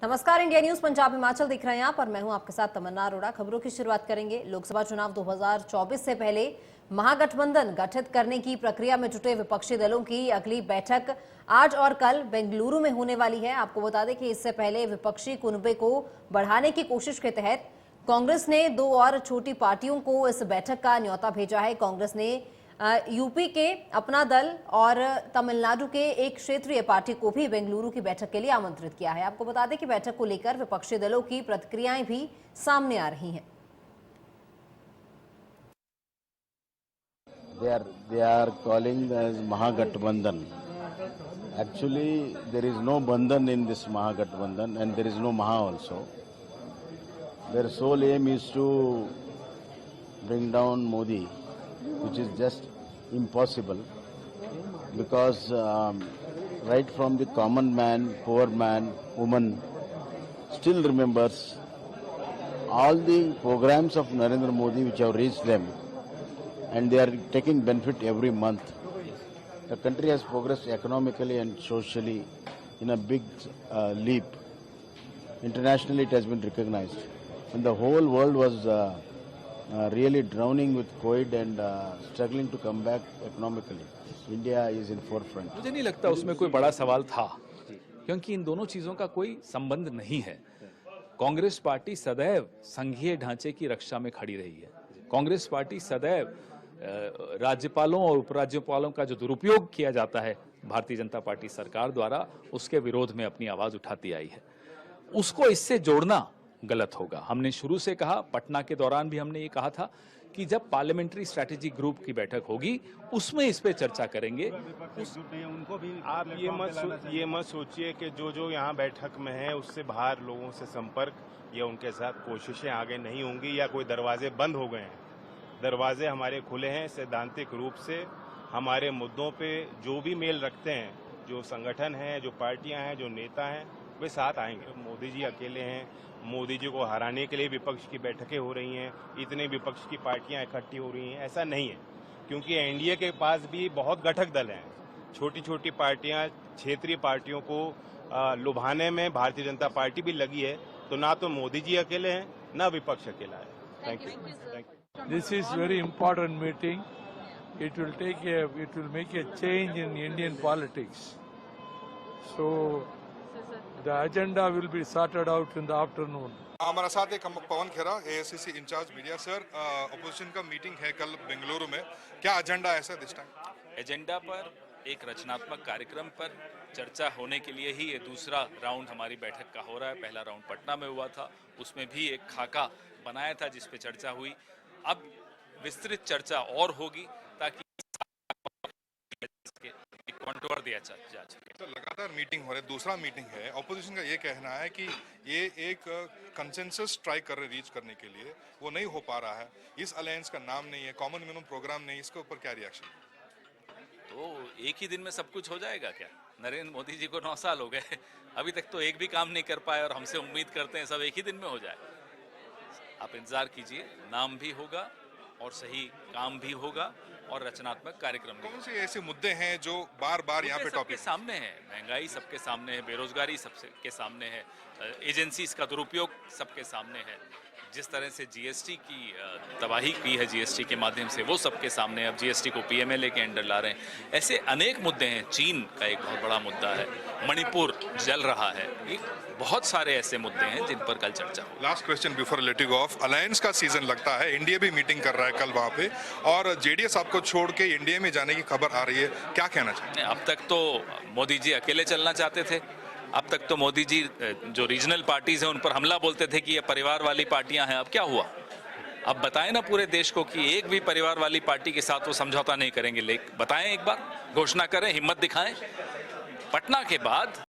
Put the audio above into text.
नमस्कार, India news Punjab Himachal दिख रहे हैं आप और मैं हूं आपके साथ तमन्ना अरोड़ा। खबरों की शुरुआत करेंगे। लोकसभा चुनाव 2024 से पहले महागठबंधन गठित करने की प्रक्रिया में जुटे विपक्षी दलों की अगली बैठक आज और कल बेंगलुरु में होने वाली है। आपको बता दें कि इससे पहले विपक्षी कुनबे को बढ़ाने की कोशिश के तहत कांग्रेस ने दो और छोटी पार्टियों को इस बैठक का न्योता भेजा है। कांग्रेस ने यूपी के अपना दल और तमिलनाडु के एक क्षेत्रीय पार्टी को भी बेंगलुरु की बैठक के लिए आमंत्रित किया है। आपको बता दें कि बैठक को लेकर विपक्षी दलों की प्रतिक्रियाएं भी सामने आ रही हैं। They are calling as Mahagathbandhan. Actually, there is no Bandhan in this Mahagathbandhan, and there is no Maha also. Their sole aim is to bring down Modi, which is just impossible, because right from the common man, poor man, woman still remembers all the programs of Narendra Modi which have reached them, and they are taking benefit every month. The country has progressed economically and socially in a big leap. Internationally it has been recognized, and the whole world was really drowning with COVID and struggling to come back economically. India is in forefront. मुझे नहीं लगता उसमें कोई बड़ा सवाल था, क्योंकि इन दोनों चीजों का कोई संबंध नहीं है। कांग्रेस पार्टी सदैव संघीय ढांचे की रक्षा में खड़ी रही है। कांग्रेस पार्टी सदैव राज्यपालों और उपराज्यपालों का जो दुरुपयोग किया जाता है भारतीय जनता पार्टी सरकार द्वारा, उसके विरोध में अपनी आवाज उठाती आई है। उसको इससे जोड़ना गलत होगा। हमने शुरू से कहा, पटना के दौरान भी हमने ये कहा था कि जब पार्लियामेंट्री स्ट्रेटेजी ग्रुप की बैठक होगी उसमें इस पे चर्चा करेंगे। आप ये मत सोचिए कि जो यहाँ बैठक में है उससे बाहर लोगों से संपर्क या उनके साथ कोशिशें आगे नहीं होंगी या कोई दरवाजे बंद हो गए हैं। दरवाजे हमारे खुले हैं। सैद्धांतिक रूप से हमारे मुद्दों पे जो भी मेल रखते हैं, जो संगठन हैं, जो पार्टियां हैं, जो नेता हैं, वे साथ आएंगे। मोदी जी अकेले हैं। मोदी जी को हराने के लिए विपक्ष की बैठकें हो रही हैं, इतने विपक्ष की पार्टियां इकट्ठी हो रही हैं, ऐसा नहीं है। क्योंकि एनडीए के पास भी बहुत गठक दल हैं। छोटी छोटी पार्टियां, क्षेत्रीय पार्टियों को लुभाने में भारतीय जनता पार्टी भी लगी है। तो ना तो मोदी जी अकेले हैं, ना विपक्ष अकेला है। Thank you. This is very important meeting. It will make a change in Indian politics. So the agenda will be sorted out in the afternoon. हमारा साथ एक Pawan Khera, AICC in charge media. Sir, opposition का मीटिंग है कल बेंगलुरु में, क्या agenda है sir this time? Agenda पर एक रचनात्मक कार्यक्रम पर चर्चा होने के लिए ही ये दूसरा राउंड हमारी बैठक का हो रहा है। पहला राउंड पटना में हुआ था, उसमें भी एक खाका बनाया था जिस पे चर्चा हुई। अब विस्तृत चर्चा और होगी ताकि एक कंटूर दिया जा सके। तो लगातार मीटिंग हो रही है, दूसरा मीटिंग है। ऑपोजिशन का ये कहना है कि ये एक कंसेंसस स्ट्राइक रीच करने के लिए वो नहीं हो पा रहा है। इस अलायंस का नाम नहीं है, कॉमन मिनिमम प्रोग्राम नहीं, इसके ऊपर क्या रिएक्शन? तो एक ही दिन में सब कुछ हो जाएगा क्या? नरेंद्र मोदी जी को 9 साल हो गए, अभी तक तो एक भी काम नहीं कर पाए और हमसे उम्मीद करते हैं सब एक ही दिन में हो जाए। आप इंतजार कीजिए, नाम भी होगा और सही काम भी होगा और रचनात्मक कार्यक्रम भी। कौन से ऐसे मुद्दे हैं जो बार बार यहाँ पे टॉपिक सामने है? महंगाई सबके सामने है, बेरोजगारी सबके सामने है, एजेंसीज का दुरुपयोग सबके सामने है। जिस तरह से जीएसटी की तबाही की है जीएसटी के माध्यम से, वो सबके सामने है। अब जीएसटी को पीएमएलए के अंडर ला रहे हैं। ऐसे अनेक मुद्दे हैं। चीन का एक बहुत बड़ा मुद्दा है, मणिपुर जल रहा है। ये बहुत सारे ऐसे मुद्दे हैं जिन पर कल चर्चा हो। Last question before letting of. Alliance का सीजन लगता है, इंडिया भी मीटिंग कर रहा है कल वहाँ पे, और जेडीएस आपको छोड़ के इंडिया में जाने की खबर आ रही है, क्या कहना चाहिए? अब तक तो मोदी जी अकेले चलना चाहते थे। अब तक तो मोदी जी जो रीजनल पार्टीज हैं उन पर हमला बोलते थे कि ये परिवार वाली पार्टियां हैं। अब क्या हुआ? अब बताएं ना पूरे देश को कि एक भी परिवार वाली पार्टी के साथ वो समझौता नहीं करेंगे। बताएं, एक बार घोषणा करें, हिम्मत दिखाएं। पटना के बाद